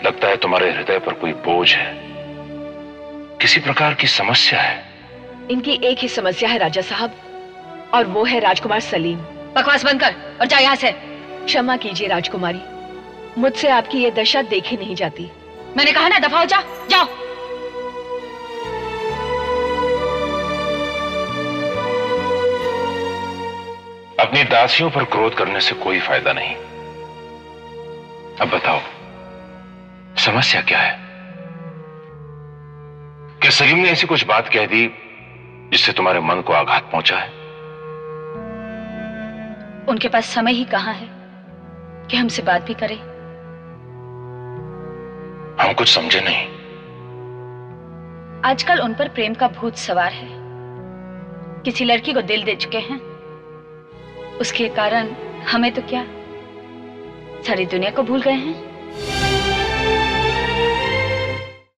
लगता है तुम्हारे हृदय पर कोई बोझ है, किसी प्रकार की समस्या है। इनकी एक ही समस्या है राजा साहब, और वो है राजकुमार सलीम। बकवास बंद कर और जा यहाँ से। क्षमा कीजिए राजकुमारी, मुझसे आपकी ये दशा देखी नहीं जाती। मैंने कहा ना, दफा हो जा, जाओ। अपनी दासियों पर क्रोध करने से कोई फायदा नहीं। अब बताओ, समस्या क्या है? क्या सलीम ने ऐसी कुछ बात कह दी जिससे तुम्हारे मन को आघात पहुंचा है? उनके पास समय ही कहां है कि हमसे बात भी करें। हम कुछ समझे नहीं। आजकल उन पर प्रेम का भूत सवार है। किसी लड़की को दिल दे चुके हैं, उसके कारण हमें तो क्या, सारी दुनिया को भूल गए हैं।